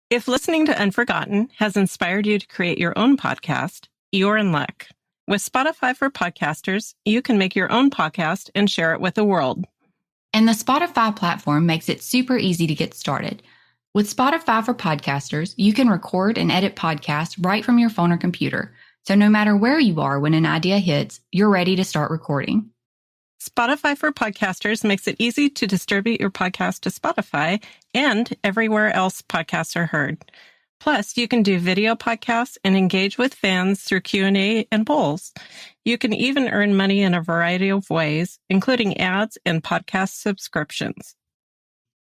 If listening to Unforgotten has inspired you to create your own podcast, you're in luck. With Spotify for Podcasters, you can make your own podcast and share it with the world. And the Spotify platform makes it super easy to get started. With Spotify for Podcasters, you can record and edit podcasts right from your phone or computer. So no matter where you are when an idea hits, you're ready to start recording. Spotify for Podcasters makes it easy to distribute your podcast to Spotify and everywhere else podcasts are heard. Plus, you can do video podcasts and engage with fans through Q&A and polls. You can even earn money in a variety of ways, including ads and podcast subscriptions.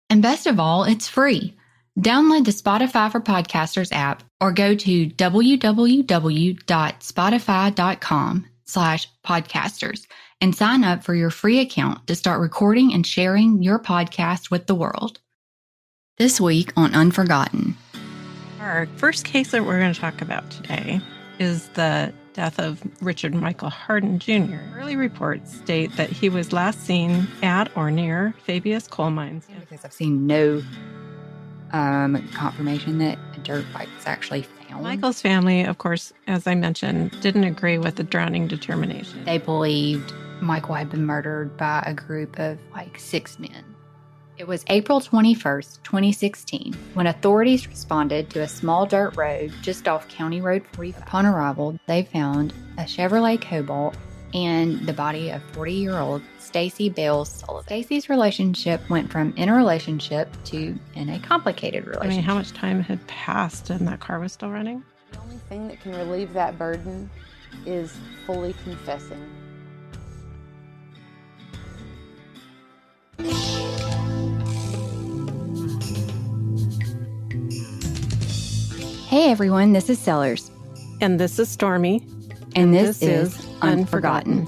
And best of all, it's free. Download the Spotify for Podcasters app or go to www.spotify.com/podcasters and sign up for your free account to start recording and sharing your podcast with the world. This week on Unforgotten. Our first case that we're going to talk about today is the death of Richard Michael Harden Jr. Early reports state that he was last seen at or near Fabius coal mines. Because I've seen no confirmation that a dirt bike was actually found. Michael's family, of course, as I mentioned, didn't agree with the drowning determination. They believed Michael had been murdered by a group of 6 men. It was April 21st, 2016, when authorities responded to a small dirt road just off County Road 45. Upon arrival, they found a Chevrolet Cobalt and the body of 40-year-old Stacy Bales Sullivan. Stacy's relationship went from in a relationship to in a complicated relationship. I mean, how much time had passed and that car was still running? The only thing that can relieve that burden is fully confessing. Hey everyone, this is Sellers. And this is Stormy. And this is Unforgotten,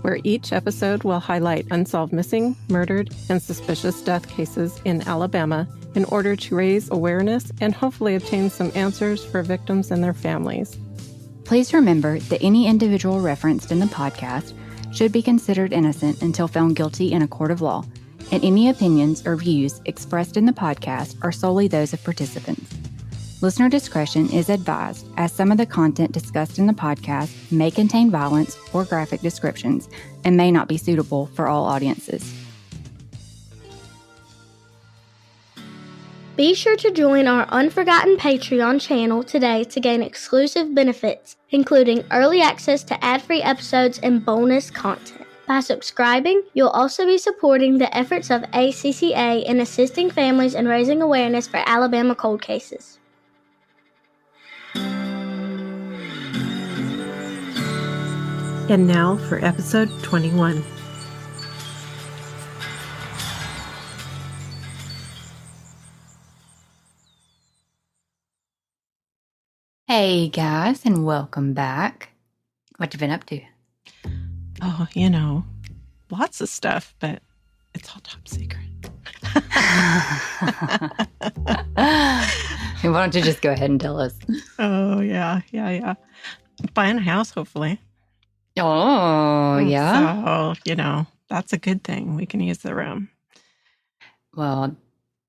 where each episode will highlight unsolved missing, murdered, and suspicious death cases in Alabama in order to raise awareness and hopefully obtain some answers for victims and their families. Please remember that any individual referenced in the podcast should be considered innocent until found guilty in a court of law, and any opinions or views expressed in the podcast are solely those of participants. Listener discretion is advised, as some of the content discussed in the podcast may contain violence or graphic descriptions and may not be suitable for all audiences. Be sure to join our Unforgotten Patreon channel today to gain exclusive benefits, including early access to ad-free episodes and bonus content. By subscribing, you'll also be supporting the efforts of ACCA in assisting families and raising awareness for Alabama cold cases. And now for episode 21. Hey guys, and welcome back. What you been up to? Oh, lots of stuff, but it's all top secret. Why don't you just go ahead and tell us? Oh, yeah. Buying a house, hopefully. Oh, yeah? So, that's a good thing. We can use the room. Well,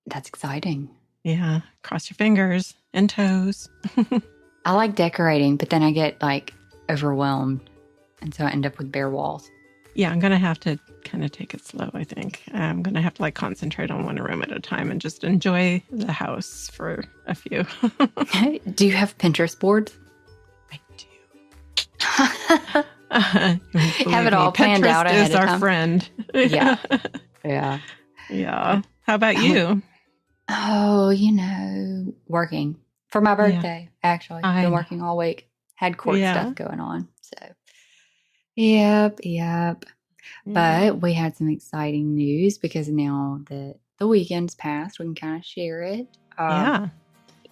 that's exciting. Yeah. Cross your fingers and toes. I like decorating, but then I get, overwhelmed. And so I end up with bare walls. Yeah, I'm going to have to kind of take it slow, I think. I'm going to have to, concentrate on one room at a time and just enjoy the house for a few. Do you have Pinterest boards? I do. Have it all planned out ahead of time. Pinterest is our friend. Yeah. Yeah. How about you? Oh, working. For my birthday, actually. Been working all week. Had court stuff going on. So, yep. Yeah. But we had some exciting news because now that the weekend's passed, we can kind of share it.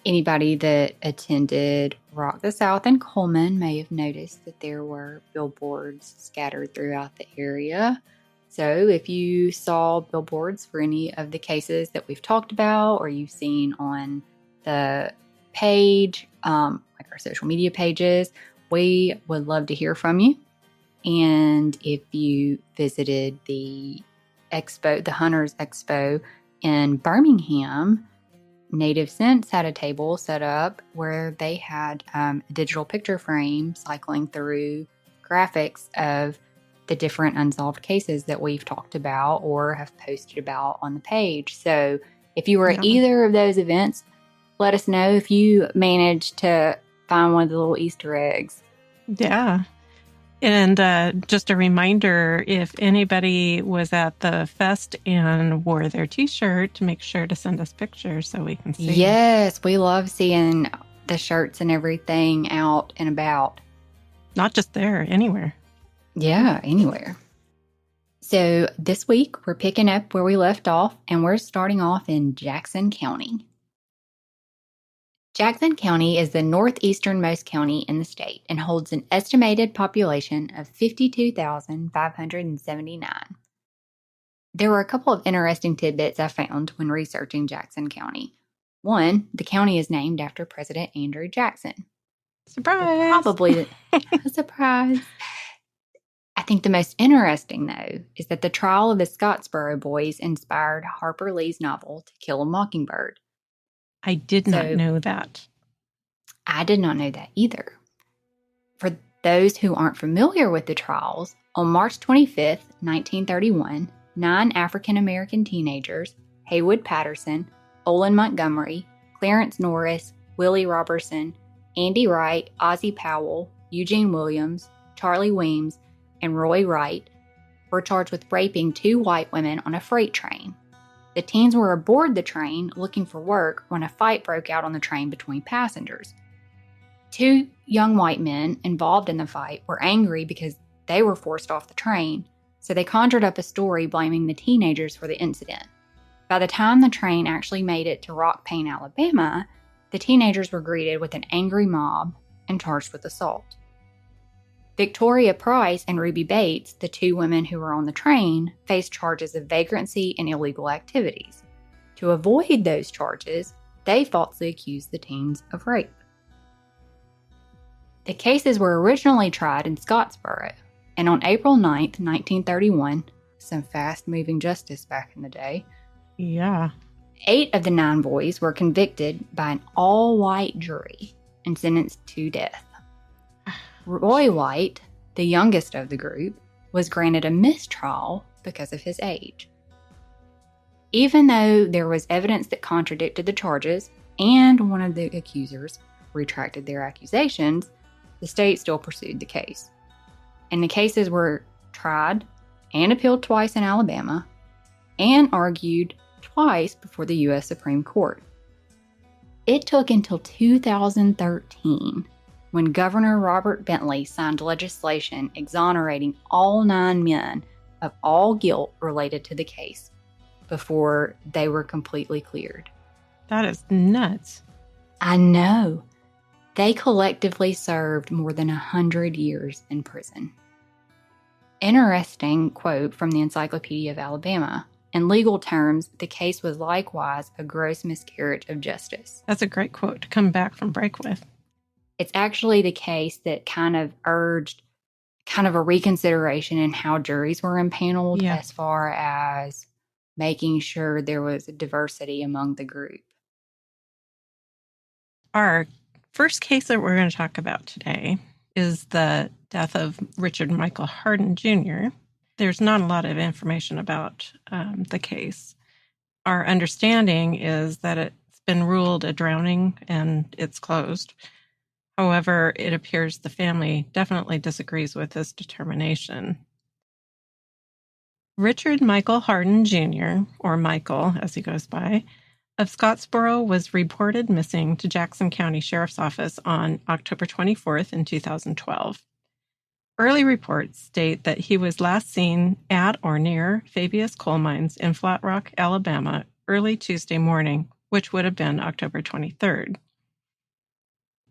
Anybody that attended Rock the South in Coleman may have noticed that there were billboards scattered throughout the area. So if you saw billboards for any of the cases that we've talked about, or you've seen on the page, our social media pages, we would love to hear from you. And if you visited the expo, the Hunters Expo in Birmingham, Native Sense had a table set up where they had a digital picture frame cycling through graphics of the different unsolved cases that we've talked about or have posted about on the page. So if you were at either of those events, let us know if you managed to find one of the little Easter eggs. Yeah. And just a reminder, if anybody was at the fest and wore their T-shirt, make sure to send us pictures so we can see. Yes, we love seeing the shirts and everything out and about. Not just there, anywhere. Yeah, anywhere. So this week, we're picking up where we left off, and we're starting off in Jackson County. Jackson County is the northeasternmost county in the state and holds an estimated population of 52,579. There were a couple of interesting tidbits I found when researching Jackson County. One, the county is named after President Andrew Jackson. Surprise! Probably a surprise. I think the most interesting, though, is that the trial of the Scottsboro boys inspired Harper Lee's novel To Kill a Mockingbird. I did not know that. I did not know that either. For those who aren't familiar with the trials, on March 25th, 1931, 9 African-American teenagers, Haywood Patterson, Olin Montgomery, Clarence Norris, Willie Robertson, Andy Wright, Ozzie Powell, Eugene Williams, Charlie Weems, and Roy Wright, were charged with raping 2 white women on a freight train. The teens were aboard the train looking for work when a fight broke out on the train between passengers. 2 young white men involved in the fight were angry because they were forced off the train, so they conjured up a story blaming the teenagers for the incident. By the time the train actually made it to Rock Payne, Alabama, the teenagers were greeted with an angry mob and charged with assault. Victoria Price and Ruby Bates, the 2 women who were on the train, faced charges of vagrancy and illegal activities. To avoid those charges, they falsely accused the teens of rape. The cases were originally tried in Scottsboro, and on April 9th, 1931, some fast-moving justice back in the day, 8 of the 9 boys were convicted by an all-white jury and sentenced to death. Roy White, the youngest of the group, was granted a mistrial because of his age. Even though there was evidence that contradicted the charges and one of the accusers retracted their accusations, the state still pursued the case. And the cases were tried and appealed twice in Alabama and argued twice before the U.S. Supreme Court. It took until 2013 when Governor Robert Bentley signed legislation exonerating all 9 men of all guilt related to the case before they were completely cleared. That is nuts. I know. They collectively served more than 100 years in prison. Interesting quote from the Encyclopedia of Alabama. In legal terms, the case was likewise a gross miscarriage of justice. That's a great quote to come back from break with. It's actually the case that kind of urged kind of a reconsideration in how juries were impaneled as far as making sure there was a diversity among the group. Our first case that we're going to talk about today is the death of Richard Michael Harden, Jr. There's not a lot of information about the case. Our understanding is that it's been ruled a drowning and it's closed. However, it appears the family definitely disagrees with this determination. Richard Michael Harden, Jr., or Michael as he goes by, of Scottsboro was reported missing to Jackson County Sheriff's Office on October 24th in 2012. Early reports state that he was last seen at or near Fabius Coal Mines in Flat Rock, Alabama, early Tuesday morning, which would have been October 23rd.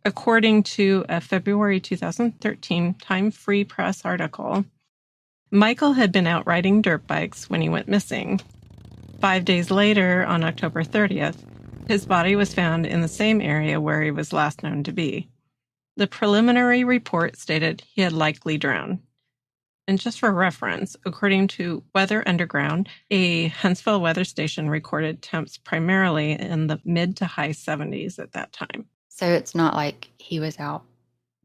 According to a February 2013 Time Free Press article, Michael had been out riding dirt bikes when he went missing. 5 days later, on October 30th, his body was found in the same area where he was last known to be. The preliminary report stated he had likely drowned. And just for reference, according to Weather Underground, a Huntsville weather station recorded temps primarily in the mid to high 70s at that time. So it's not like he was out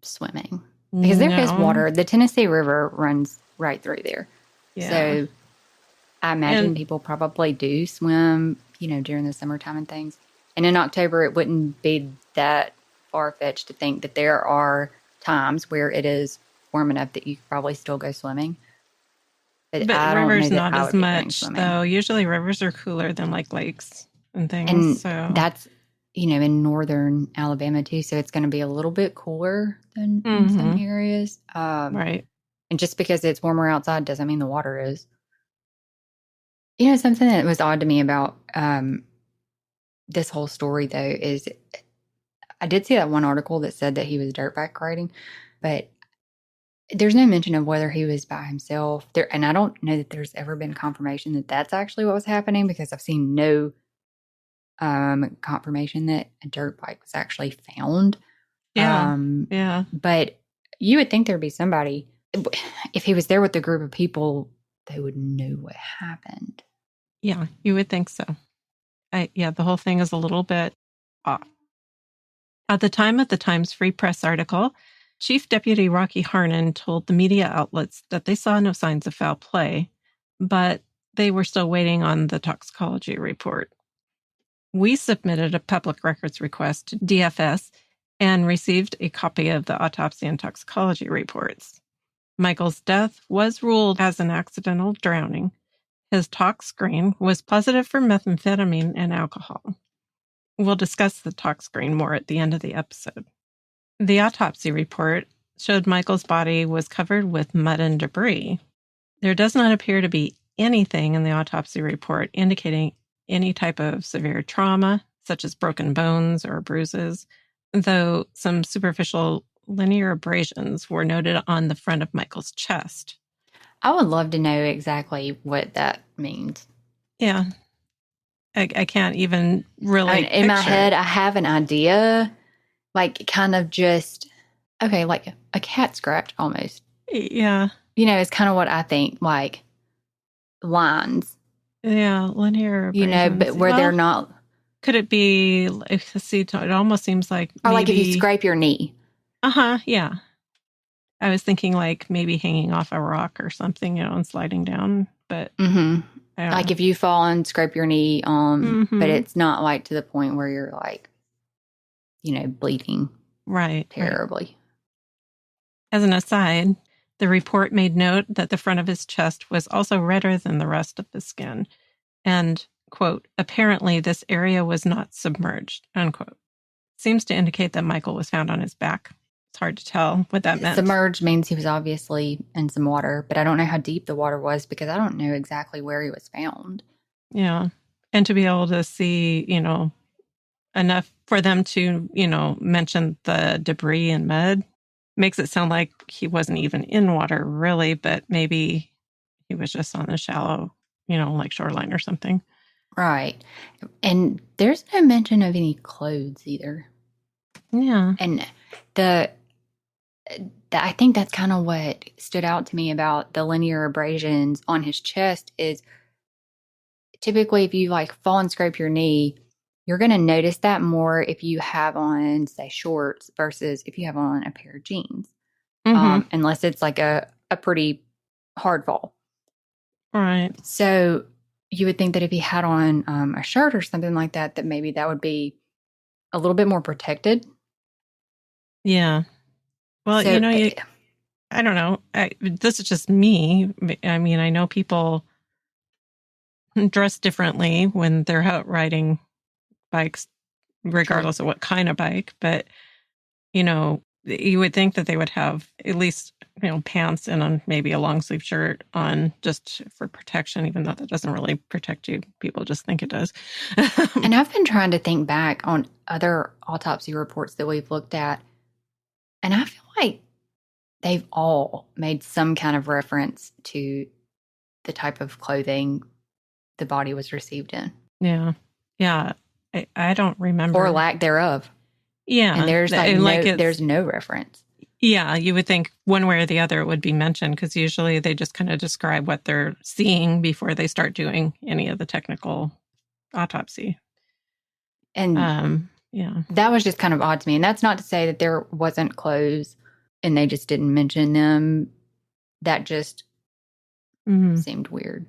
swimming. Because there is water. The Tennessee River runs right through there. Yeah. So I imagine people probably do swim, during the summertime and things. And in October, it wouldn't be that far-fetched to think that there are times where it is warm enough that you could probably still go swimming. But I don't rivers know that not as much, though. Usually rivers are cooler than like lakes and things. And so that's, in northern Alabama too. So it's going to be a little bit cooler than in some areas. Right. And just because it's warmer outside doesn't mean the water is. Something that was odd to me about this whole story, though, is I did see that one article that said that he was dirt bike riding, but there's no mention of whether he was by himself there. And I don't know that there's ever been confirmation that that's actually what was happening, because I've seen no confirmation that a dirt bike was actually found. Yeah. But you would think there'd be somebody, if he was there with a group of people, they would know what happened. Yeah, you would think so. The whole thing is a little bit off. At the time of the Times Free Press article, Chief Deputy Rocky Harden told the media outlets that they saw no signs of foul play, but they were still waiting on the toxicology report. We submitted a public records request to DFS and received a copy of the autopsy and toxicology reports. Michael's death was ruled as an accidental drowning. His tox screen was positive for methamphetamine and alcohol. We'll discuss the tox screen more at the end of the episode. The autopsy report showed Michael's body was covered with mud and debris. There does not appear to be anything in the autopsy report indicating any type of severe trauma, such as broken bones or bruises, though some superficial linear abrasions were noted on the front of Michael's chest. I would love to know exactly what that means. Yeah. I can't even really in my head, I have an idea, like kind of just, okay, like a cat scratch almost. Yeah. It's kind of what I think, like lines. Yeah, linear abrasions. But where they're not. Could it be, it almost seems like Or like if you scrape your knee. Yeah. I was thinking like maybe hanging off a rock or something, and sliding down, but like if you fall and scrape your knee, but it's not like to the point where you're like, bleeding. Right. Terribly. Right. As an aside, the report made note that the front of his chest was also redder than the rest of the skin. And, quote, apparently this area was not submerged, unquote. Seems to indicate that Michael was found on his back. It's hard to tell what that meant. Submerged means he was obviously in some water, but I don't know how deep the water was because I don't know exactly where he was found. Yeah. And to be able to see, enough for them to, mention the debris and mud makes it sound like he wasn't even in water, really, but maybe he was just on a shallow, like shoreline or something. Right. And there's no mention of any clothes either. Yeah. And I think that's kind of what stood out to me about the linear abrasions on his chest is typically if you like fall and scrape your knee, you're going to notice that more if you have on, say, shorts versus if you have on a pair of jeans. Unless it's like a pretty hard fall. Right. So you would think that if he had on a shirt or something like that, that maybe that would be a little bit more protected. Yeah. Well, so, I don't know. This is just me. I mean, I know people dress differently when they're out riding bikes, regardless of what kind of bike. But, you would think that they would have at least, pants and maybe a long sleeve shirt on just for protection, even though that doesn't really protect you. People just think it does. And I've been trying to think back on other autopsy reports that we've looked at. And I feel like they've all made some kind of reference to the type of clothing the body was received in. Yeah. Yeah. I don't remember. Or lack thereof. Yeah. And there's there's no reference. Yeah, you would think one way or the other it would be mentioned, because usually they just kind of describe what they're seeing before they start doing any of the technical autopsy. And yeah, that was just kind of odd to me. And that's not to say that there wasn't clothes and they just didn't mention them. That just seemed weird.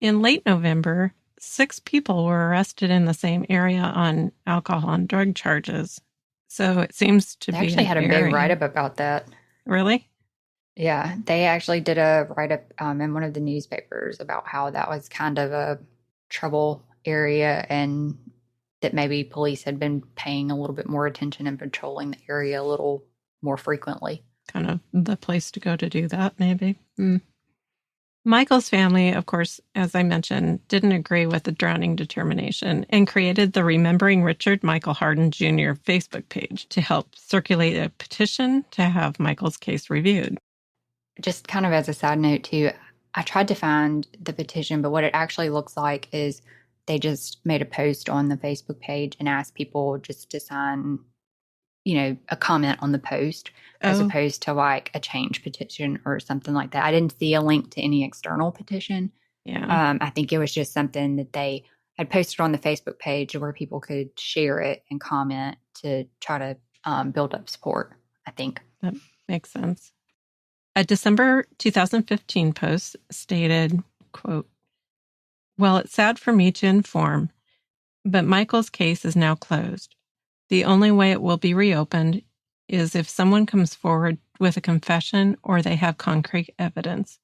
In late November, 6 people were arrested in the same area on alcohol and drug charges. So it seems to They be actually had a big write-up about that. Really? Yeah, they actually did a write-up in one of the newspapers about how that was kind of a trouble area and that maybe police had been paying a little bit more attention and patrolling the area a little more frequently. Kind of the place to go to do that, maybe. Michael's family, of course, as I mentioned, didn't agree with the drowning determination and created the Remembering Richard Michael Harden Jr. Facebook page to help circulate a petition to have Michael's case reviewed. Just kind of as a side note, too, I tried to find the petition, but what it actually looks like is they just made a post on the Facebook page and asked people just to sign, a comment on the post as opposed to like a change petition or something like that. I didn't see a link to any external petition. Yeah. I think it was just something that they had posted on the Facebook page where people could share it and comment to try to build up support, I think. That makes sense. A December 2015 post stated, quote, "Well, it's sad for me to inform, but Michael's case is now closed. The only way it will be reopened is if someone comes forward with a confession or they have concrete evidence.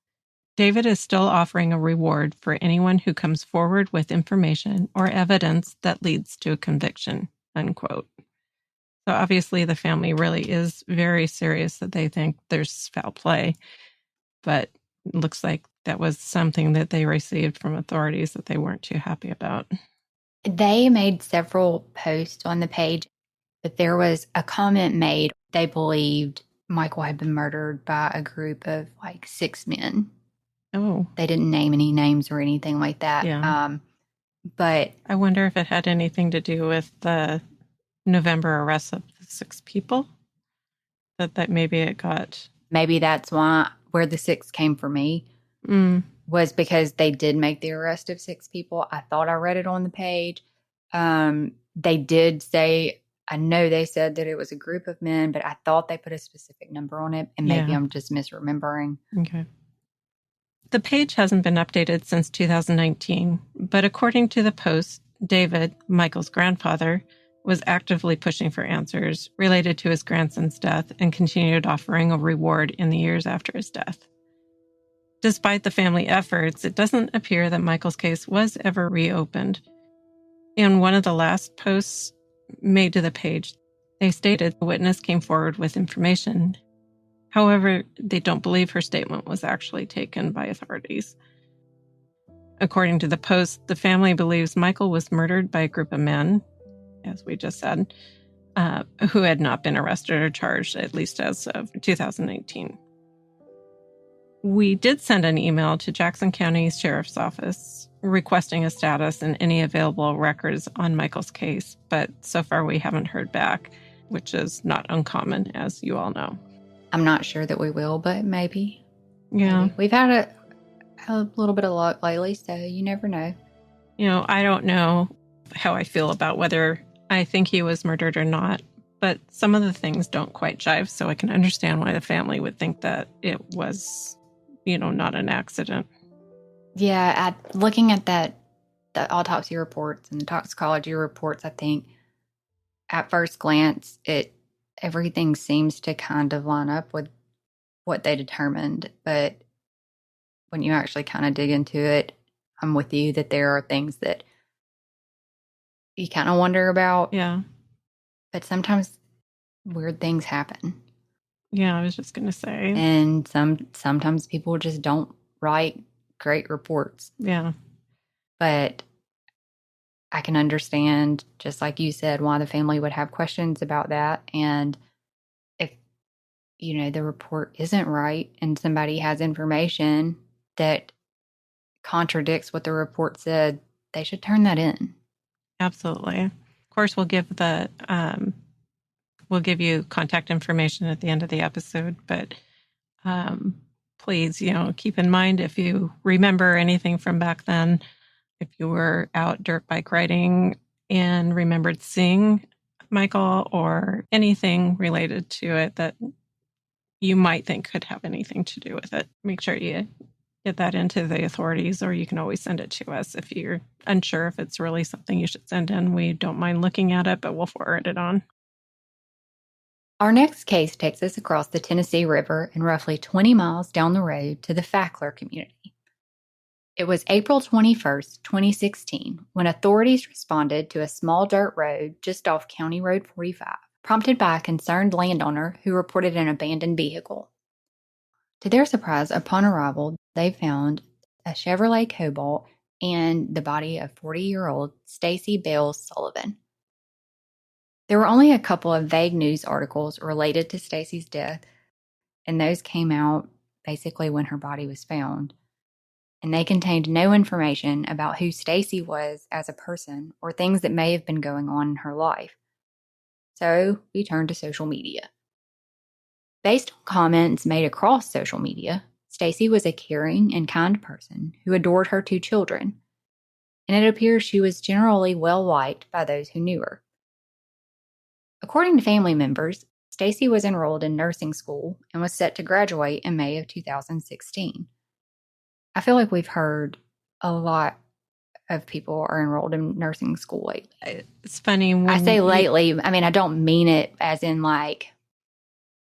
David is still offering a reward for anyone who comes forward with information or evidence that leads to a conviction," unquote. So obviously the family really is very serious that they think there's foul play, but it looks like that was something that they received from authorities that they weren't too happy about. They made several posts on the page, but there was a comment made. They believed Michael had been murdered by a group of like 6 men. Oh. They didn't name any names or anything like that. Yeah. But I wonder if it had anything to do with the November arrest of the 6 people. That maybe it got... Maybe that's where the 6 came for me. Was because they did make the arrest of 6 people. I thought I read it on the page. They did say, I know they said that it was a group of men, but I thought they put a specific number on it, and maybe I'm just misremembering. Okay. The page hasn't been updated since 2019, but according to the post, David, Michael's grandfather, was actively pushing for answers related to his grandson's death and continued offering a reward in the years after his death. Despite the family efforts, it doesn't appear that Michael's case was ever reopened. In one of the last posts made to the page, they stated the witness came forward with information. However, they don't believe her statement was actually taken by authorities. According to the post, the family believes Michael was murdered by a group of men, as we just said, who had not been arrested or charged, at least as of 2019. We did send an email to Jackson County Sheriff's Office requesting a status and any available records on Michael's case, but so far we haven't heard back, which is not uncommon, as you all know. I'm not sure that we will, but maybe. Yeah. Maybe. We've had a little bit of luck lately, so you never know. I don't know how I feel about whether I think he was murdered or not, but some of the things don't quite jive, so I can understand why the family would think that it was, not an accident. Yeah, looking at the autopsy reports and the toxicology reports, I think at first glance, everything seems to kind of line up with what they determined. But when you actually kind of dig into it, I'm with you that there are things that you kind of wonder about. Yeah. But sometimes weird things happen. Yeah, I was just going to say. And sometimes people just don't write great reports. Yeah. But I can understand, just like you said, why the family would have questions about that. And if, the report isn't right and somebody has information that contradicts what the report said, they should turn that in. Absolutely. Of course, we'll give the we'll give you contact information at the end of the episode, but please, keep in mind if you remember anything from back then, if you were out dirt bike riding and remembered seeing Michael or anything related to it that you might think could have anything to do with it, make sure you get that into the authorities, or you can always send it to us if you're unsure if it's really something you should send in. We don't mind looking at it, but we'll forward it on. Our next case takes us across the Tennessee River and roughly 20 miles down the road to the Fackler community. It was April 21st, 2016, when authorities responded to a small dirt road just off County Road 45, prompted by a concerned landowner who reported an abandoned vehicle. To their surprise, upon arrival, they found a Chevrolet Cobalt and the body of 40-year-old Stacy Bales Sullivan. There were only a couple of vague news articles related to Stacy's death, and those came out basically when her body was found. And they contained no information about who Stacy was as a person or things that may have been going on in her life. So we turned to social media. Based on comments made across social media, Stacy was a caring and kind person who adored her 2 children, and it appears she was generally well liked by those who knew her. According to family members, Stacy was enrolled in nursing school and was set to graduate in May of 2016. I feel like we've heard a lot of people are enrolled in nursing school lately. It's funny. When I say lately, I mean, I don't mean it as in like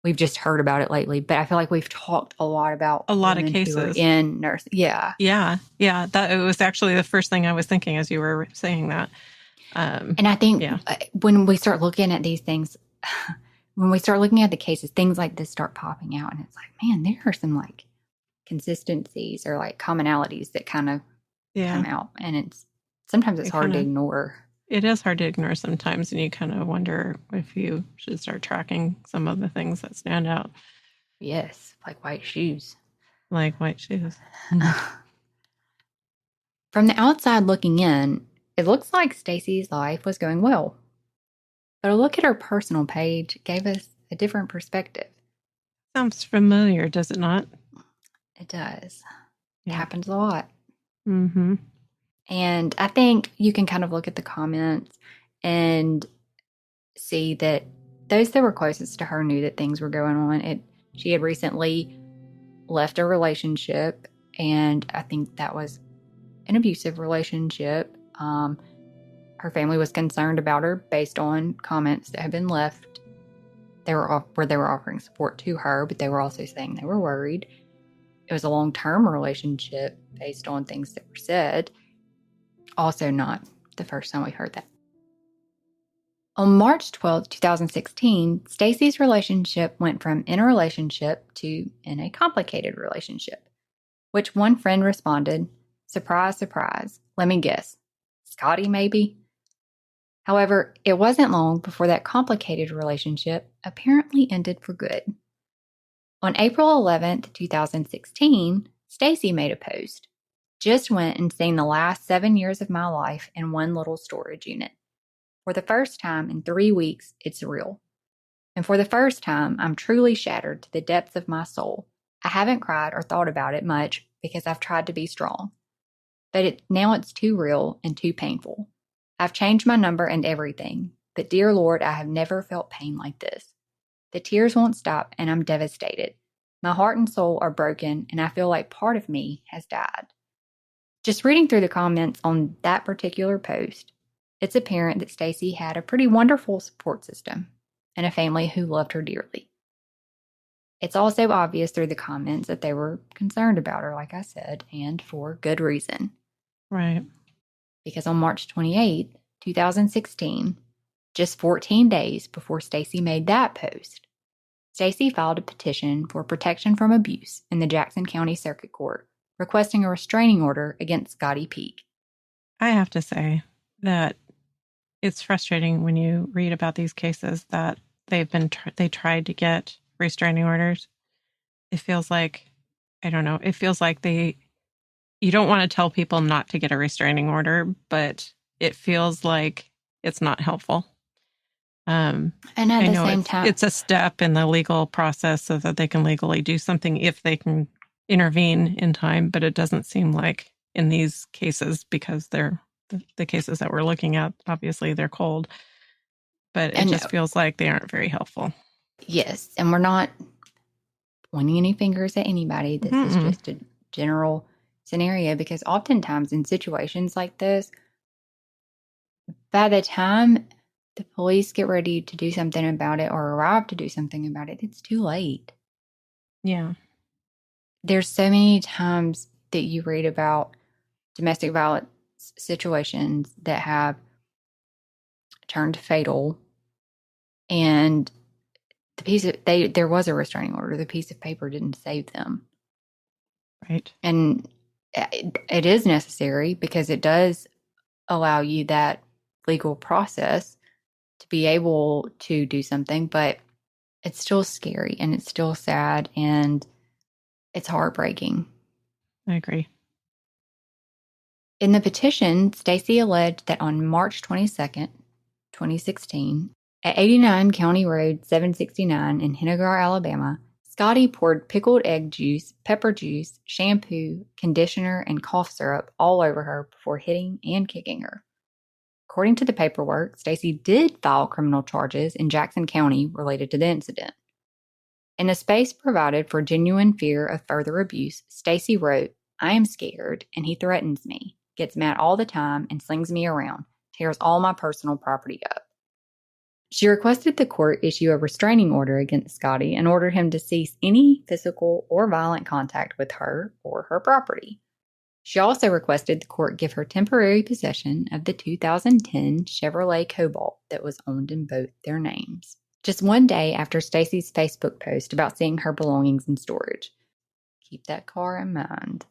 we've just heard about it lately, but I feel like we've talked a lot about a lot of cases who are in nursing. Yeah. That it was actually the first thing I was thinking as you were saying that. And I think when we start looking at these things, when we start looking at the cases, things like this start popping out, and it's like, man, there are some like consistencies or like commonalities that kind of come out, and sometimes it's hard to ignore. It is hard to ignore sometimes, and you kind of wonder if you should start tracking some of the things that stand out. Yes, like white shoes. Like white shoes. From the outside looking in, it looks like Stacy's life was going well. But a look at her personal page gave us a different perspective. Sounds familiar, does it not? It does. Yeah. It happens a lot. Mm-hmm. And I think you can kind of look at the comments and see that those that were closest to her knew that things were going on. She had recently left a relationship, and I think that was an abusive relationship. Her family was concerned about her based on comments that had been left. They were offering support to her, but they were also saying they were worried. It was a long-term relationship based on things that were said. Also not the first time we heard that. On March 12, 2016, Stacy's relationship went from in a relationship to in a complicated relationship, which one friend responded, "Surprise, surprise. Let me guess. Scotty, maybe?" However, it wasn't long before that complicated relationship apparently ended for good. On April 11th, 2016, Stacy made a post. "Just went and seen the last 7 years of my life in one little storage unit. For the first time in 3 weeks, it's real. And for the first time, I'm truly shattered to the depths of my soul. I haven't cried or thought about it much because I've tried to be strong. But now it's too real and too painful. I've changed my number and everything, but dear Lord, I have never felt pain like this. The tears won't stop and I'm devastated. My heart and soul are broken and I feel like part of me has died." Just reading through the comments on that particular post, it's apparent that Stacy had a pretty wonderful support system and a family who loved her dearly. It's also obvious through the comments that they were concerned about her, like I said, and for good reason. Right. Because on March 28, 2016, just 14 days before Stacy made that post, Stacy filed a petition for protection from abuse in the Jackson County Circuit Court, requesting a restraining order against Scotty Peak. I have to say that it's frustrating when you read about these cases that they tried to get restraining orders. It feels like, I don't know, it feels like you don't want to tell people not to get a restraining order, but it feels like it's not helpful. And at the same time, it's a step in the legal process so that they can legally do something if they can intervene in time, but it doesn't seem like in these cases, because they're the cases that we're looking at, obviously they're cold, but it just feels like they aren't very helpful. Yes, and we're not pointing any fingers at anybody. This is just a general scenario, because oftentimes in situations like this, by the time the police get ready to do something about it or arrive to do something about it, it's too late. Yeah. There's so many times that you read about domestic violence situations that have turned fatal, and there was a restraining order. The piece of paper didn't save them. Right. And it is necessary because it does allow you that legal process to be able to do something, but it's still scary and it's still sad and it's heartbreaking. I agree. In the petition, Stacy alleged that on March 22nd, 2016, at 89 County Road 769 in Hennigar, Alabama, Scotty poured pickled egg juice, pepper juice, shampoo, conditioner, and cough syrup all over her before hitting and kicking her. According to the paperwork, Stacy did file criminal charges in Jackson County related to the incident. In a space provided for genuine fear of further abuse, Stacy wrote, "I am scared, and he threatens me, gets mad all the time, and slings me around, tears all my personal property up." She requested the court issue a restraining order against Scotty and order him to cease any physical or violent contact with her or her property. She also requested the court give her temporary possession of the 2010 Chevrolet Cobalt that was owned in both their names. Just one day after Stacy's Facebook post about seeing her belongings in storage. Keep that car in mind.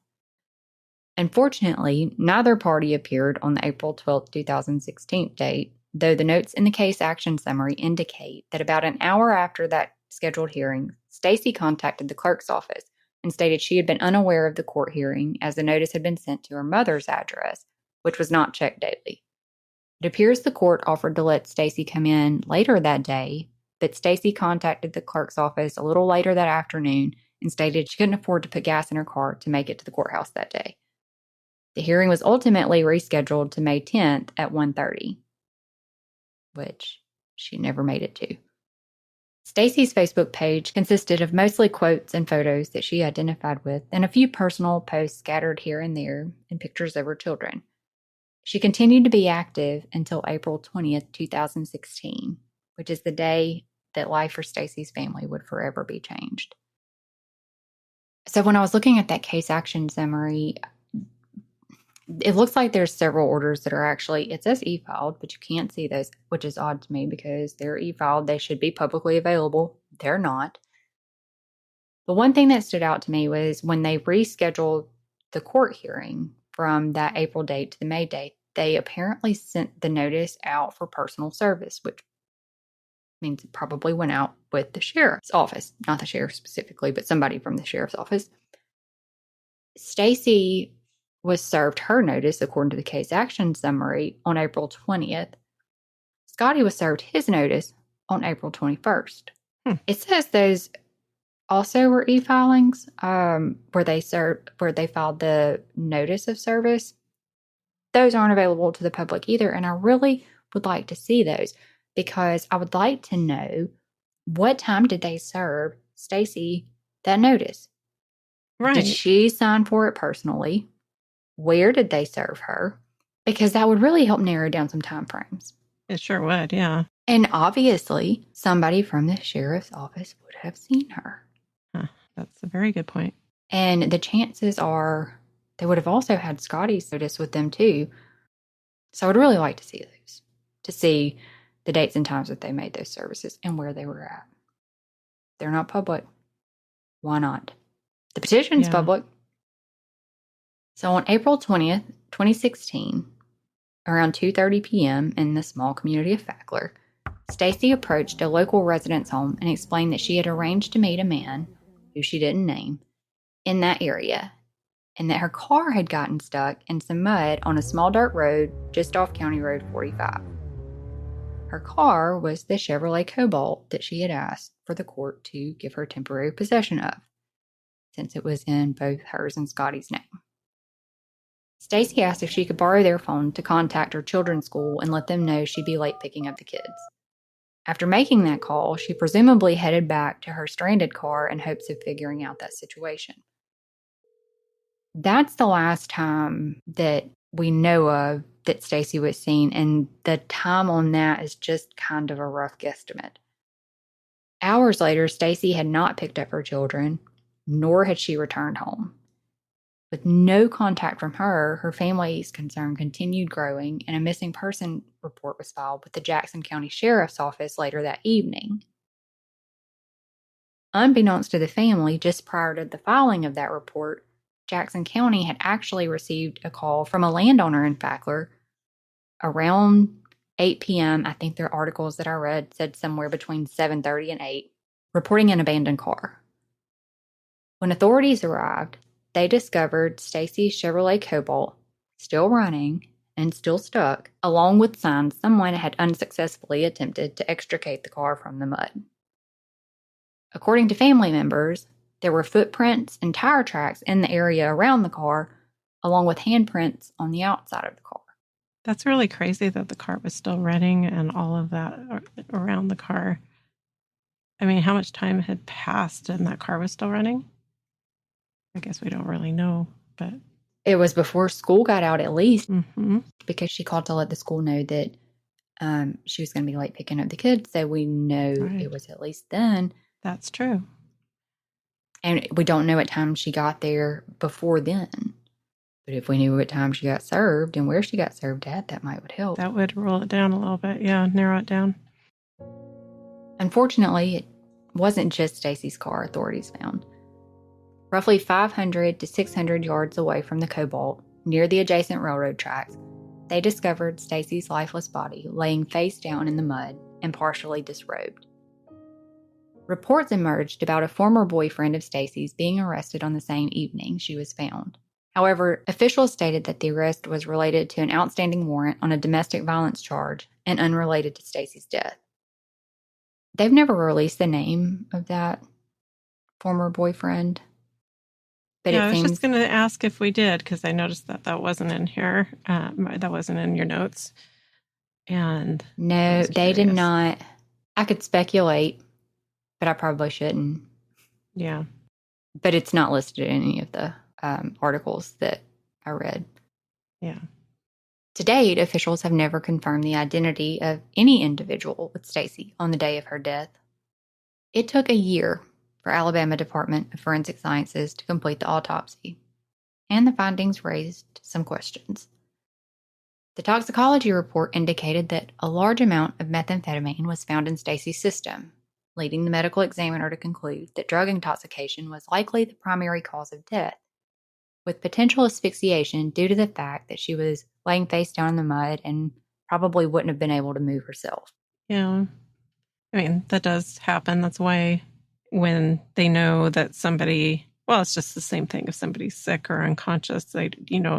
Unfortunately, neither party appeared on the April 12, 2016 date, though the notes in the case action summary indicate that about an hour after that scheduled hearing, Stacy contacted the clerk's office and stated she had been unaware of the court hearing as the notice had been sent to her mother's address, which was not checked daily. It appears the court offered to let Stacy come in later that day, but Stacy contacted the clerk's office a little later that afternoon and stated she couldn't afford to put gas in her car to make it to the courthouse that day. The hearing was ultimately rescheduled to May 10th at 1:30, which she never made it to. Stacy's Facebook page consisted of mostly quotes and photos that she identified with, and a few personal posts scattered here and there, and pictures of her children. She continued to be active until April 20th, 2016, which is the day that life for Stacy's family would forever be changed. So when I was looking at that case action summary, it looks like there's several orders that are actually, it says e-filed, but you can't see those, which is odd to me because they're e-filed. They should be publicly available. They're not. But one thing that stood out to me was when they rescheduled the court hearing from that April date to the May date, they apparently sent the notice out for personal service, which means it probably went out with the sheriff's office. Not the sheriff specifically, but somebody from the sheriff's office. Stacy was served her notice according to the case action summary on April 20th. Scotty was served his notice on April 21st. It says those also were e-filings where they filed the notice of service. Those aren't available to the public either, and I really would like to see those because I would like to know what time did they serve Stacy that notice? Right. Did she sign for it personally? Where did they serve her? Because that would really help narrow down some time frames. It sure would, yeah. And obviously, somebody from the sheriff's office would have seen her. That's a very good point. And the chances are they would have also had Scotty's notice with them too. So I would really like to see those, to see the dates and times that they made those services and where they were at. They're not public. Why not? The petition's public. So on April 20th, 2016, around 2:30 p.m. in the small community of Fackler, Stacy approached a local resident's home and explained that she had arranged to meet a man, who she didn't name, in that area, and that her car had gotten stuck in some mud on a small dirt road just off County Road 45. Her car was the Chevrolet Cobalt that she had asked for the court to give her temporary possession of, since it was in both hers and Scotty's name. Stacy asked if she could borrow their phone to contact her children's school and let them know she'd be late picking up the kids. After making that call, she presumably headed back to her stranded car in hopes of figuring out that situation. That's the last time that we know of that Stacy was seen, and the time on that is just kind of a rough guesstimate. Hours later, Stacy had not picked up her children, nor had she returned home. With no contact from her, her family's concern continued growing, and a missing person report was filed with the Jackson County Sheriff's Office later that evening. Unbeknownst to the family, just prior to the filing of that report, Jackson County had actually received a call from a landowner in Fackler around 8 p.m. I think their articles that I read said somewhere between 7:30 and 8, reporting an abandoned car. When authorities arrived, they discovered Stacy's Chevrolet Cobalt still running and still stuck, along with signs someone had unsuccessfully attempted to extricate the car from the mud. According to family members, there were footprints and tire tracks in the area around the car, along with handprints on the outside of the car. That's really crazy that the car was still running and all of that around the car. I mean, how much time had passed and that car was still running? I guess we don't really know, but... It was before school got out at least, because she called to let the school know that she was going to be late picking up the kids, so we know it was at least then. That's true. And we don't know what time she got there before then. But if we knew what time she got served and where she got served at, that would help. That would roll it down a little bit. Yeah, narrow it down. Unfortunately, it wasn't just Stacy's car authorities found. Roughly 500 to 600 yards away from the Cobalt, near the adjacent railroad tracks, they discovered Stacy's lifeless body laying face down in the mud and partially disrobed. Reports emerged about a former boyfriend of Stacy's being arrested on the same evening she was found. However, officials stated that the arrest was related to an outstanding warrant on a domestic violence charge and unrelated to Stacy's death. They've never released the name of that former boyfriend. But yeah, I was just going to ask if we did, because I noticed that wasn't in here. That wasn't in your notes. And no, they did not. I could speculate, but I probably shouldn't. Yeah. But it's not listed in any of the articles that I read. Yeah. To date, officials have never confirmed the identity of any individual with Stacy on the day of her death. It took a year for Alabama Department of Forensic Sciences to complete the autopsy, and the findings raised some questions. The toxicology report indicated that a large amount of methamphetamine was found in Stacy's system, leading the medical examiner to conclude that drug intoxication was likely the primary cause of death, with potential asphyxiation due to the fact that she was laying face down in the mud and probably wouldn't have been able to move herself. Yeah. I mean, that does happen. That's why when they know that somebody, well, it's just the same thing. If somebody's sick or unconscious, it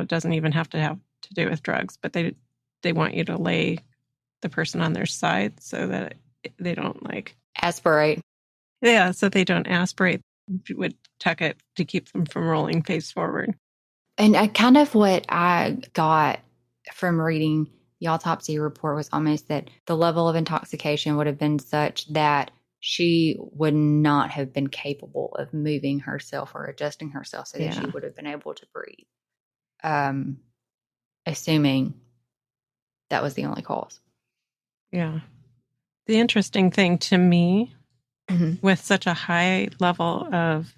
doesn't even have to have to do with drugs, but they want you to lay the person on their side so that they don't aspirate. Yeah, so they don't aspirate. Would tuck it to keep them from rolling face forward. And kind of what I got from reading the autopsy report was almost that the level of intoxication would have been such that she would not have been capable of moving herself or adjusting herself so that she would have been able to breathe. Assuming that was the only cause. Yeah. The interesting thing to me, with such a high level of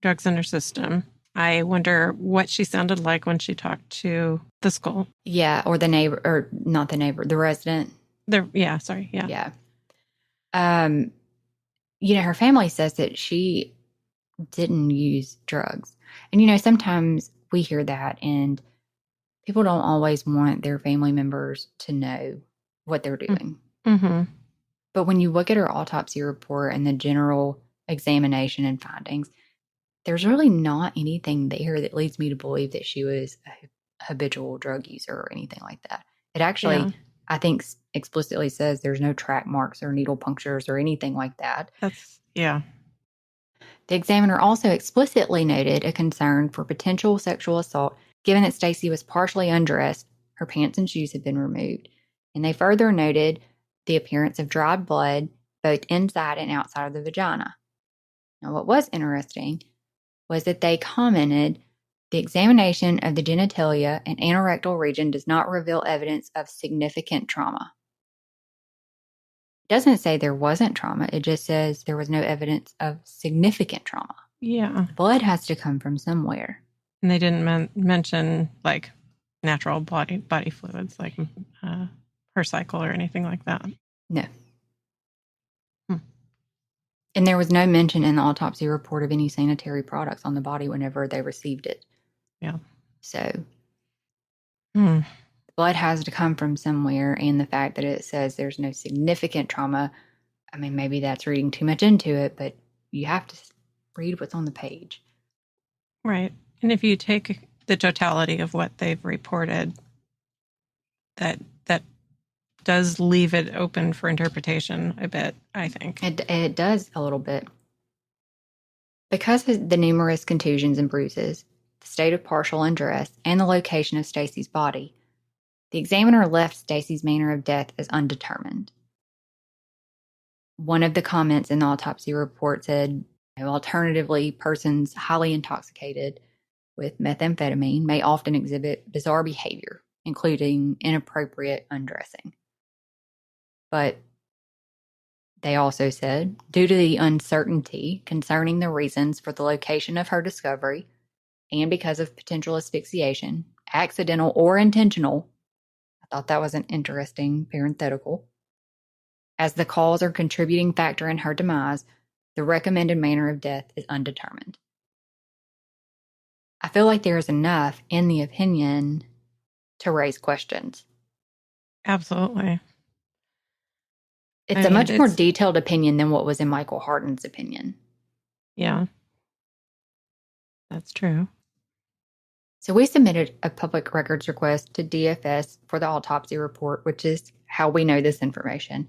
drugs in her system, I wonder what she sounded like when she talked to the school. Yeah, or the neighbor, or not the neighbor, the resident. Yeah. Her family says that she didn't use drugs. And, sometimes we hear that and people don't always want their family members to know what they're doing. Mm-hmm. But when you look at her autopsy report and the general examination and findings, there's really not anything there that leads me to believe that she was a habitual drug user or anything like that. It actually, I think explicitly says there's no track marks or needle punctures or anything like that. Yeah. The examiner also explicitly noted a concern for potential sexual assault, given that Stacy was partially undressed, her pants and shoes had been removed. And they further noted the appearance of dried blood both inside and outside of the vagina. Now, what was interesting was that they commented the examination of the genitalia and anorectal region does not reveal evidence of significant trauma. It doesn't say there wasn't trauma. It just says there was no evidence of significant trauma. Yeah. Blood has to come from somewhere. And they didn't mention like natural body fluids like her cycle or anything like that. No. And there was no mention in the autopsy report of any sanitary products on the body whenever they received it. Yeah. So blood has to come from somewhere, and the fact that it says there's no significant trauma, I mean, maybe that's reading too much into it, but you have to read what's on the page. Right. And if you take the totality of what they've reported, that does leave it open for interpretation a bit, I think. It does a little bit. Because of the numerous contusions and bruises, the state of partial undress, and the location of Stacy's body, the examiner left Stacy's manner of death as undetermined. One of the comments in the autopsy report said, alternatively, persons highly intoxicated with methamphetamine may often exhibit bizarre behavior, including inappropriate undressing. But they also said, due to the uncertainty concerning the reasons for the location of her discovery, and because of potential asphyxiation, accidental or intentional, I thought that was an interesting parenthetical, as the cause or contributing factor in her demise, the recommended manner of death is undetermined. I feel like there is enough in the opinion to raise questions. Absolutely. It's a much more detailed opinion than what was in Michael Harden's opinion. Yeah. That's true. So we submitted a public records request to DFS for the autopsy report, which is how we know this information.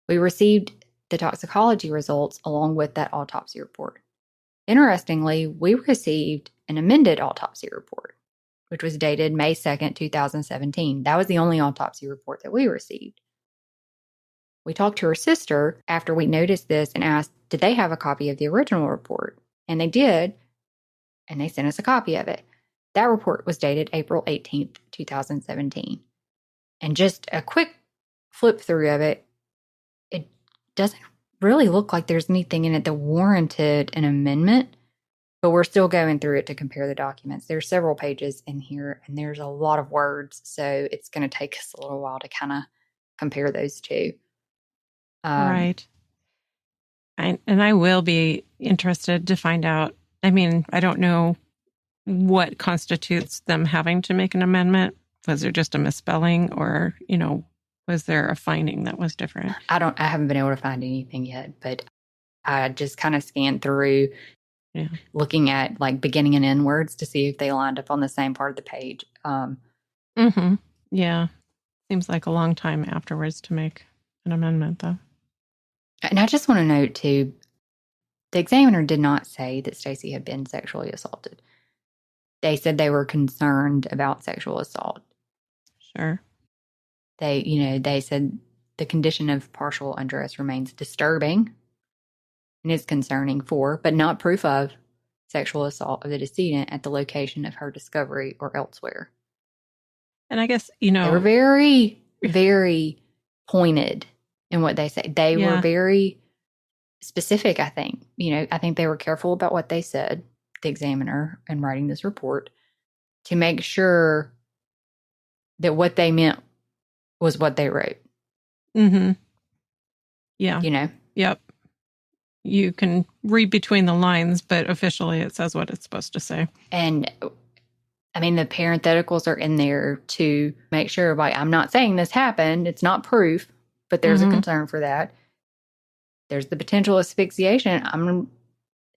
We received the toxicology results along with that autopsy report. Interestingly, we received an amended autopsy report, which was dated May 2nd, 2017. That was the only autopsy report that we received. We talked to her sister after we noticed this and asked, did they have a copy of the original report? And they did, and they sent us a copy of it. That report was dated April 18th, 2017. And just a quick flip through of it, it doesn't really look like there's anything in it that warranted an amendment, but we're still going through it to compare the documents. There's several pages in here, and there's a lot of words, so it's going to take us a little while to kind of compare those two. Right. And I will be interested to find out. I mean, I don't know what constitutes them having to make an amendment. Was there just a misspelling, or, was there a finding that was different? I haven't been able to find anything yet, but I just kind of scanned through looking at like beginning and end words to see if they lined up on the same part of the page. Yeah. Seems like a long time afterwards to make an amendment, though. And I just want to note, too, the examiner did not say that Stacy had been sexually assaulted. They said they were concerned about sexual assault. Sure. They said the condition of partial undress remains disturbing and is concerning for, but not proof of, sexual assault of the decedent at the location of her discovery or elsewhere. And I guess, they were very, very pointed in what they say. They were very specific, I think. I think they were careful about what they said, the examiner, in writing this report, to make sure that what they meant was what they wrote. Mm-hmm. Yeah. Yep. You can read between the lines, but officially it says what it's supposed to say. And I mean, the parentheticals are in there to make sure, I'm not saying this happened. It's not proof, but there's a concern for that. There's the potential asphyxiation.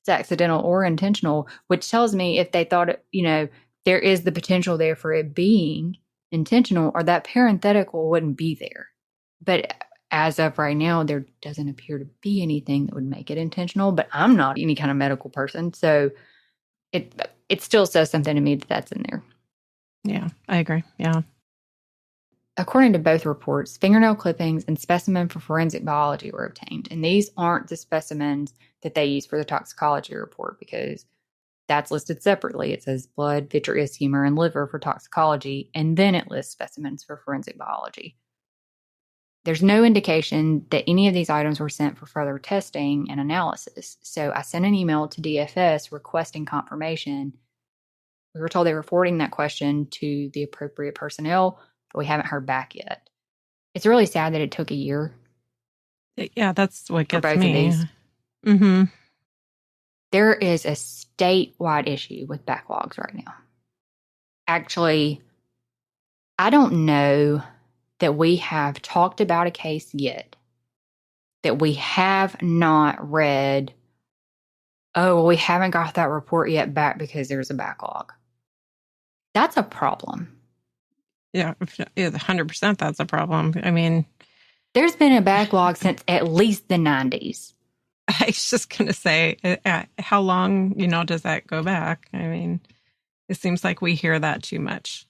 It's accidental or intentional, which tells me if they thought, there is the potential there for it being intentional, or that parenthetical wouldn't be there. But as of right now, there doesn't appear to be anything that would make it intentional, but I'm not any kind of medical person. So it still says something to me that that's in there. Yeah, I agree. Yeah. According to both reports, fingernail clippings and specimen for forensic biology were obtained. And these aren't the specimens that they use for the toxicology report, because that's listed separately. It says blood, vitreous, humor, and liver for toxicology, and then it lists specimens for forensic biology. There's no indication that any of these items were sent for further testing and analysis. So I sent an email to DFS requesting confirmation. We were told they were forwarding that question to the appropriate personnel, but we haven't heard back yet. It's really sad that it took a year. Yeah, that's what gets both me. Of these. Mm-hmm. There is a statewide issue with backlogs right now. Actually, I don't know that we have talked about a case yet that we have not read, oh, well, we haven't got that report yet back because there's a backlog. That's a problem. Yeah, 100% that's a problem. I mean, there's been a backlog since at least the 90s. I was just going to say, how long, does that go back? I mean, it seems like we hear that too much.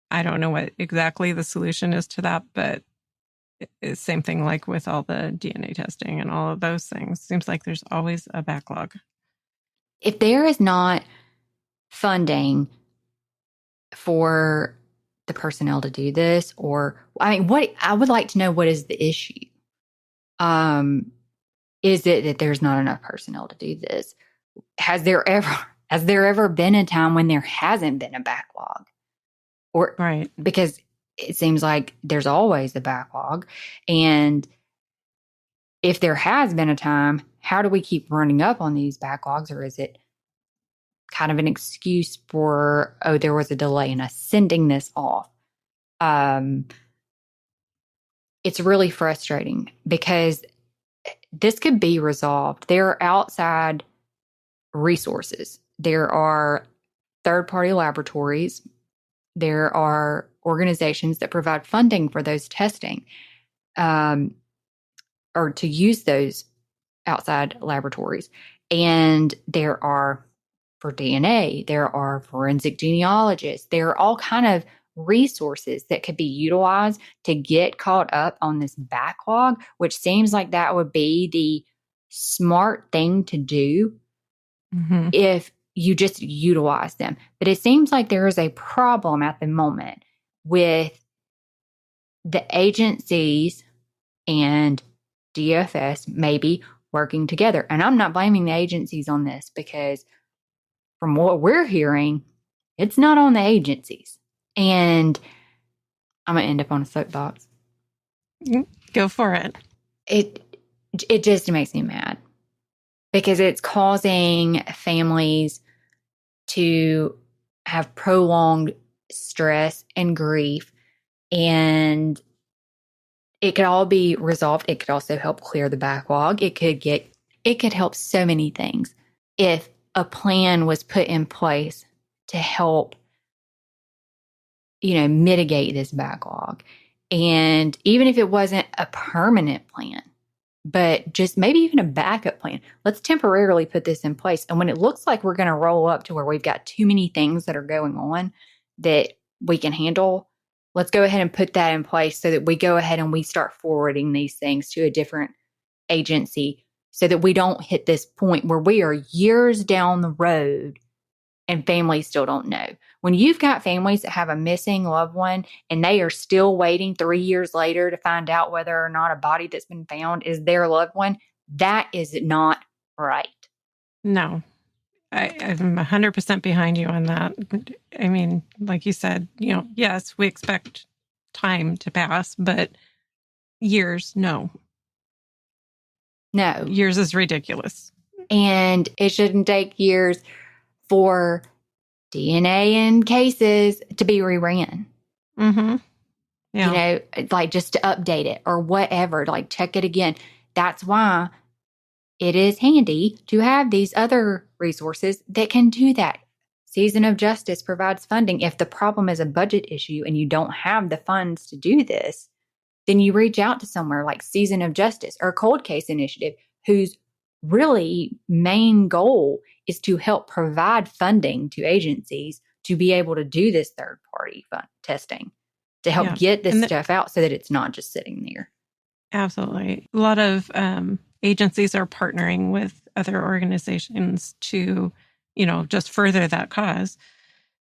I don't know what exactly the solution is to that, but it's same thing like with all the DNA testing and all of those things. Seems like there's always a backlog. If there is not funding for the personnel to do this, what I would like to know, what is the issue? Is it that there's not enough personnel to do this? Has there ever been a time when there hasn't been a backlog? Or right. Because it seems like there's always a backlog. And if there has been a time, how do we keep running up on these backlogs? Or is it kind of an excuse for, oh, there was a delay in us sending this off? It's really frustrating because this could be resolved. There are outside resources. There are third-party laboratories. There are organizations that provide funding for those testing, or to use those outside laboratories. And there are, for DNA, there are forensic genealogists. There are all kind of resources that could be utilized to get caught up on this backlog, which seems like that would be the smart thing to do if you just utilize them. But it seems like there is a problem at the moment with the agencies and DFS maybe working together. And I'm not blaming the agencies on this, because from what we're hearing, it's not on the agencies. And I'm going to end up on a soapbox. Go for it. It just makes me mad, because it's causing families to have prolonged stress and grief, and it could all be resolved. It could also help clear the backlog. It could help so many things if a plan was put in place to help, mitigate this backlog. And even if it wasn't a permanent plan, but just maybe even a backup plan. Let's temporarily put this in place. And when it looks like we're going to roll up to where we've got too many things that are going on that we can handle, let's go ahead and put that in place so that we go ahead and we start forwarding these things to a different agency, so that we don't hit this point where we are years down the road and families still don't know. When you've got families that have a missing loved one and they are still waiting 3 years later to find out whether or not a body that's been found is their loved one, that is not right. No, I'm 100% behind you on that. I mean, like you said, yes, we expect time to pass, but years, no. No. Years is ridiculous. And it shouldn't take years for DNA in cases to be reran. Yeah. Like just to update it or whatever, like check it again. That's why it is handy to have these other resources that can do that Season of Justice provides funding. If the problem is a budget issue and you don't have the funds to do this, then you reach out to somewhere like Season of Justice or Cold Case Initiative, whose really main goal is to help provide funding to agencies to be able to do this third-party testing, to help get this stuff out so that it's not just sitting there. Absolutely. A lot of agencies are partnering with other organizations to, just further that cause.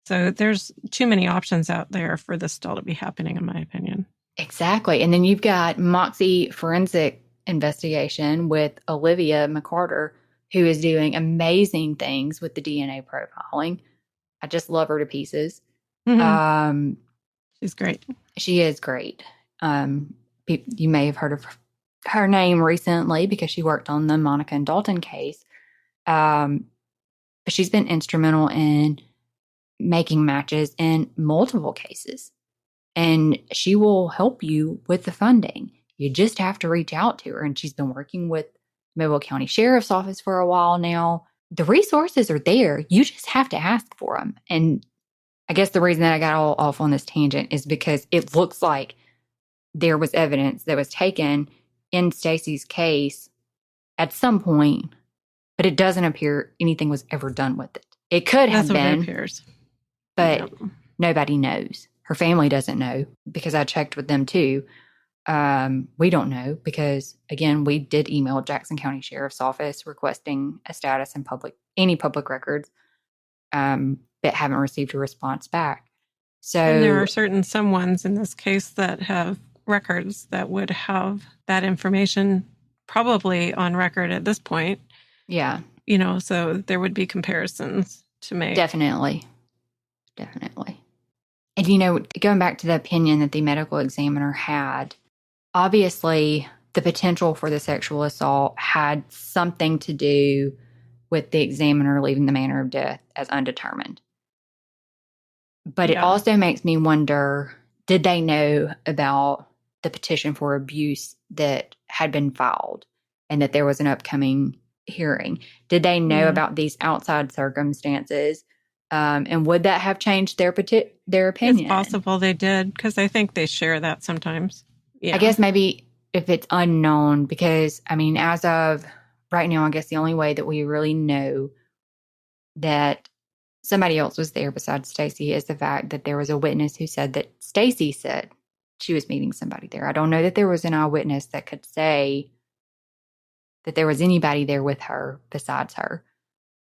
So there's too many options out there for this still to be happening, in my opinion. Exactly. And then you've got Moxie Forensic Investigation with Olivia McCarter, who is doing amazing things with the DNA profiling. I just love her to pieces. Mm-hmm. She's great. She is great. You may have heard of her name recently because she worked on the Monica and Dalton case. But she's been instrumental in making matches in multiple cases. And she will help you with the funding. You just have to reach out to her. And she's been working with Mobile County Sheriff's Office for a while now. The resources are there. You just have to ask for them. And I guess the reason that I got all off on this tangent is because it looks like there was evidence that was taken in Stacy's case at some point, but it doesn't appear anything was ever done with it. It could have been, what it appears. But nobody knows. Her family doesn't know because I checked with them too. We don't know because, again, we did email Jackson County Sheriff's Office requesting a status in any public records, but haven't received a response back. So, and there are some ones in this case that have records that would have that information probably on record at this point. Yeah. So there would be comparisons to make. Definitely. And, going back to the opinion that the medical examiner had, obviously the potential for the sexual assault had something to do with the examiner leaving the manner of death as undetermined. But it also makes me wonder, did they know about the petition for abuse that had been filed and that there was an upcoming hearing? Did they know about these outside circumstances? And would that have changed their opinion? It's possible they did, because I think they share that sometimes. Yeah. I guess maybe if it's unknown, because, as of right now, I guess the only way that we really know that somebody else was there besides Stacy is the fact that there was a witness who said that Stacy said she was meeting somebody there. I don't know that there was an eyewitness that could say that there was anybody there with her besides her.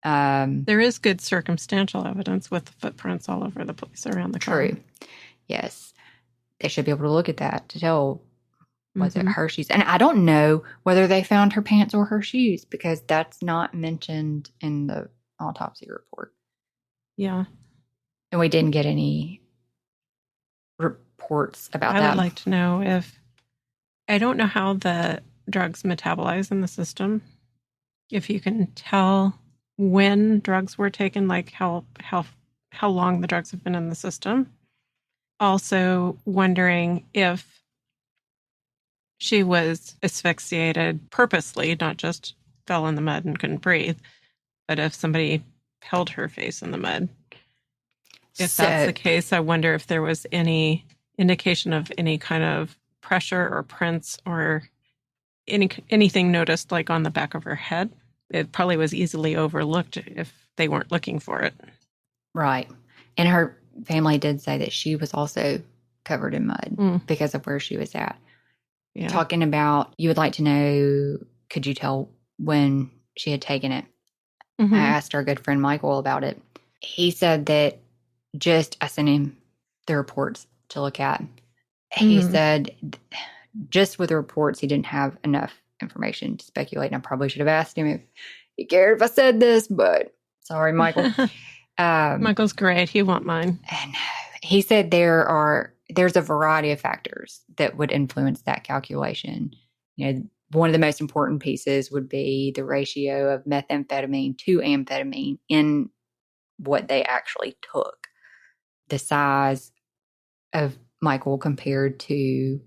There is good circumstantial evidence with the footprints all over the place around the car. True. Yes. They should be able to look at that to tell, was it her shoes? And I don't know whether they found her pants or her shoes, because that's not mentioned in the autopsy report. Yeah. And we didn't get any reports about that. I would like to know I don't know how the drugs metabolize in the system. If you can tell when drugs were taken, like how long the drugs have been in the system. Also wondering if she was asphyxiated purposely, not just fell in the mud and couldn't breathe, but if somebody held her face in the mud. If that's the case, I wonder if there was any indication of any kind of pressure or prints or anything noticed, like on the back of her head. It probably was easily overlooked if they weren't looking for it. Right. And her family did say that she was also covered in mud because of where she was at. Yeah. Talking about, you would like to know, could you tell when she had taken it? I asked our good friend Michael about it. He said that I sent him the reports to look at. He said just with the reports, he didn't have enough information to speculate. And I probably should have asked him if he cared if I said this, but sorry, Michael. Michael's great. He won't mind. And he said there's a variety of factors that would influence that calculation. One of the most important pieces would be the ratio of methamphetamine to amphetamine in what they actually took. The size of Michael compared to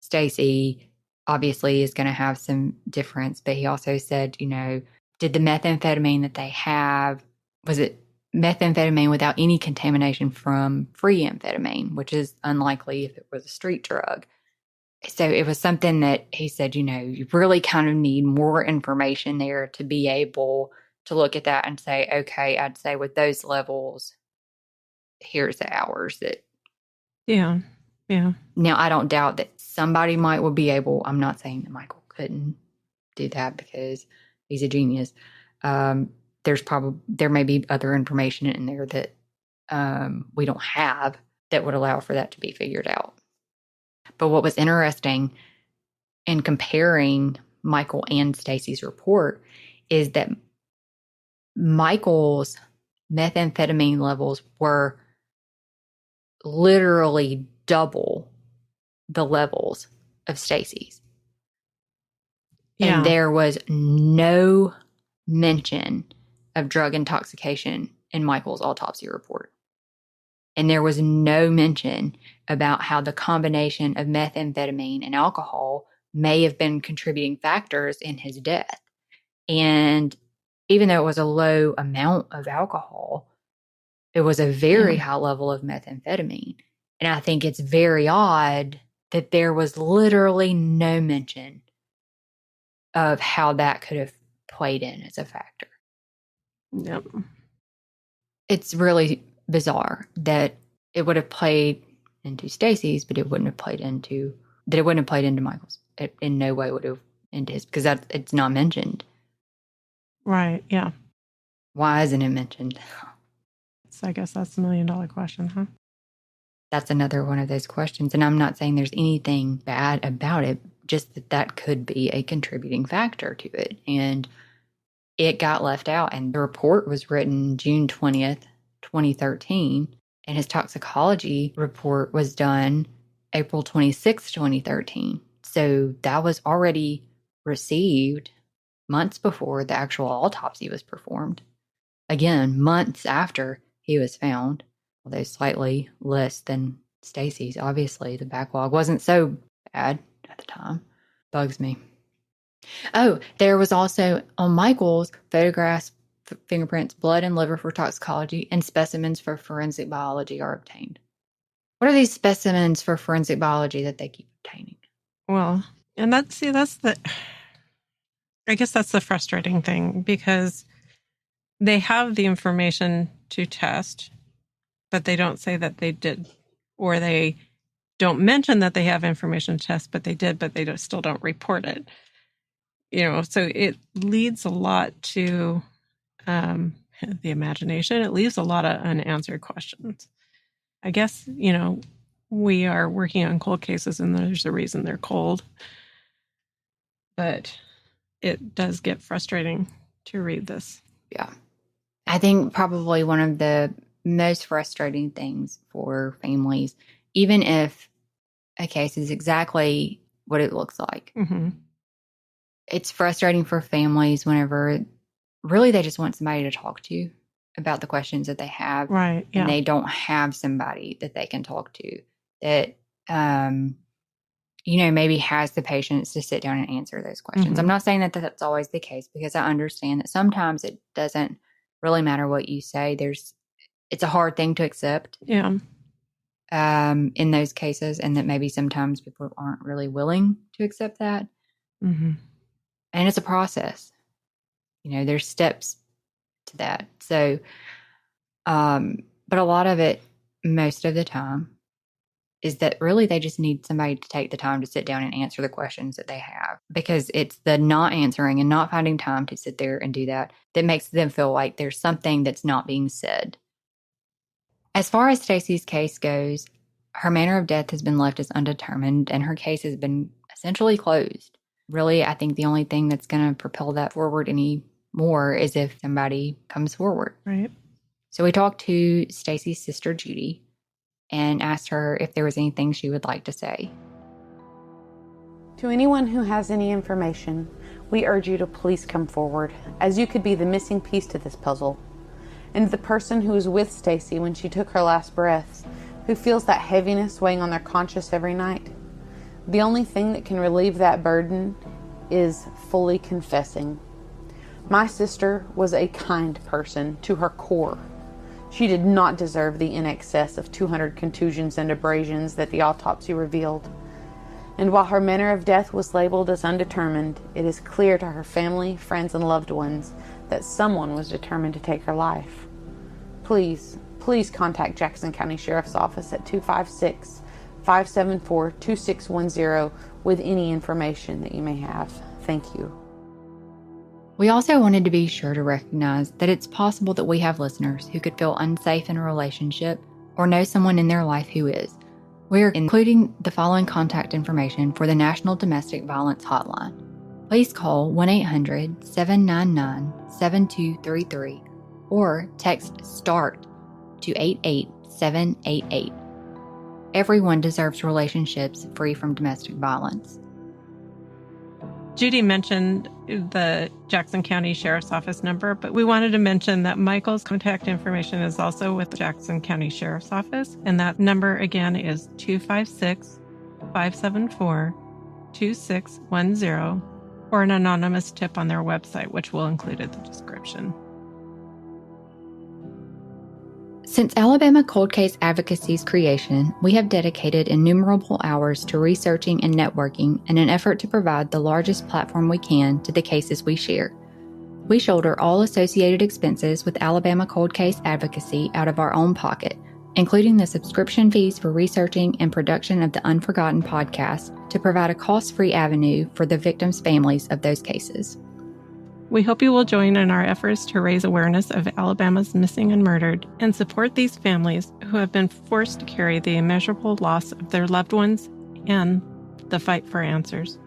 Stacy obviously is going to have some difference, but he also said, did the methamphetamine that they have, was it methamphetamine without any contamination from free amphetamine, which is unlikely if it was a street drug. So it was something that he said, you really kind of need more information there to be able to look at that and say, okay, I'd say with those levels, here's the hours that. Yeah. Yeah. Now, I don't doubt that somebody would be able, I'm not saying that Michael couldn't do that because he's a genius. There may be other information in there that we don't have that would allow for that to be figured out. But what was interesting in comparing Michael and Stacy's report is that Michael's methamphetamine levels were literally double the levels of Stacy's. Yeah. And there was no mention of drug intoxication in Michael's autopsy report. And there was no mention about how the combination of methamphetamine and alcohol may have been contributing factors in his death. And even though it was a low amount of alcohol, it was a very high level of methamphetamine. And I think it's very odd that there was literally no mention of how that could have played in as a factor. Yep. It's really bizarre that it would have played into Stacy's, but it wouldn't have played into Michael's. It in no way would have into his, because it's not mentioned. Right. Yeah. Why isn't it mentioned? So I guess that's the $1 million question, huh? That's another one of those questions. And I'm not saying there's anything bad about it, just that could be a contributing factor to it. And it got left out. And the report was written June 20th, 2013. And his toxicology report was done April 26th, 2013. So that was already received months before the actual autopsy was performed. Again, months after he was found, although slightly less than Stacy's. Obviously, the backlog wasn't so bad at the time. Bugs me. Oh, there was also on Michael's photographs, fingerprints, blood, and liver for toxicology, and specimens for forensic biology are obtained. What are these specimens for forensic biology that they keep obtaining? Well, and I guess that's the frustrating thing, because they have the information to test, but they don't say that they did, or they don't mention that they have information to test, but they did, but they still don't report it. So it leads a lot to the imagination. It leaves a lot of unanswered questions. I guess, we are working on cold cases, and there's a reason they're cold. But it does get frustrating to read this. Yeah. I think probably one of the most frustrating things for families, even if a case is exactly what it looks like, it's frustrating for families whenever really they just want somebody to talk to about the questions that they have. Right. Yeah. And they don't have somebody that they can talk to that, maybe has the patience to sit down and answer those questions. I'm not saying that that's always the case, because I understand that sometimes it doesn't really matter what you say. It's a hard thing to accept. Yeah. In those cases, and that maybe sometimes people aren't really willing to accept that. And it's a process. There's steps to that. So, but a lot of it, most of the time, is that really they just need somebody to take the time to sit down and answer the questions that they have, because it's the not answering and not finding time to sit there and do that makes them feel like there's something that's not being said. As far as Stacy's case goes, her manner of death has been left as undetermined, and her case has been essentially closed. Really, I think the only thing that's going to propel that forward any more is if somebody comes forward. Right. So we talked to Stacy's sister, Judy, and asked her if there was anything she would like to say. To anyone who has any information, we urge you to please come forward, as you could be the missing piece to this puzzle. And the person who was with Stacy when she took her last breaths, who feels that heaviness weighing on their conscience every night. The only thing that can relieve that burden is fully confessing. My sister was a kind person to her core. She did not deserve the in excess of 200 contusions and abrasions that the autopsy revealed. And while her manner of death was labeled as undetermined, it is clear to her family, friends, and loved ones that someone was determined to take her life. Please contact Jackson County Sheriff's Office at 256-574-2610 with any information that you may have. Thank you. We also wanted to be sure to recognize that it's possible that we have listeners who could feel unsafe in a relationship or know someone in their life who is. We are including the following contact information for the National Domestic Violence Hotline. Please call 1-800-799-7233 or text START to 88788. Everyone deserves relationships free from domestic violence. Judy mentioned the Jackson County Sheriff's Office number, but we wanted to mention that Michael's contact information is also with the Jackson County Sheriff's Office, and that number again is 256-574-2610, or an anonymous tip on their website, which we'll include in the description. Since Alabama Cold Case Advocacy's creation, we have dedicated innumerable hours to researching and networking in an effort to provide the largest platform we can to the cases we share. We shoulder all associated expenses with Alabama Cold Case Advocacy out of our own pocket, including the subscription fees for researching and production of the Unforgotten podcast to provide a cost-free avenue for the victims' families of those cases. We hope you will join in our efforts to raise awareness of Alabama's missing and murdered and support these families who have been forced to carry the immeasurable loss of their loved ones and the fight for answers.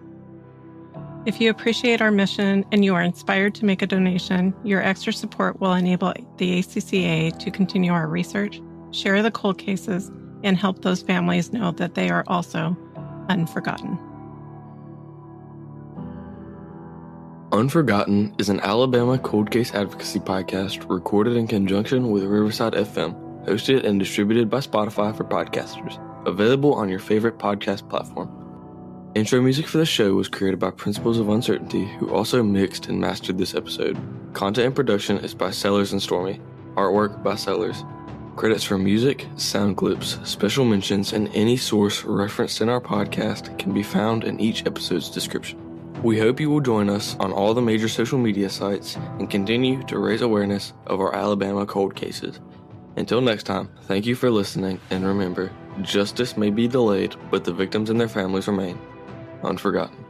If you appreciate our mission and you are inspired to make a donation, your extra support will enable the ACCA to continue our research, share the cold cases, and help those families know that they are also unforgotten. Unforgotten is an Alabama cold case advocacy podcast recorded in conjunction with Riverside FM, hosted and distributed by Spotify for podcasters, available on your favorite podcast platform. Intro music for the show was created by Principles of Uncertainty, who also mixed and mastered this episode. Content and production is by Sellers Stormy. Artwork by Sellers. Credits for music, sound clips, special mentions, and any source referenced in our podcast can be found in each episode's description. We hope you will join us on all the major social media sites and continue to raise awareness of our Alabama cold cases. Until next time, thank you for listening, and remember, justice may be delayed, but the victims and their families remain unforgotten.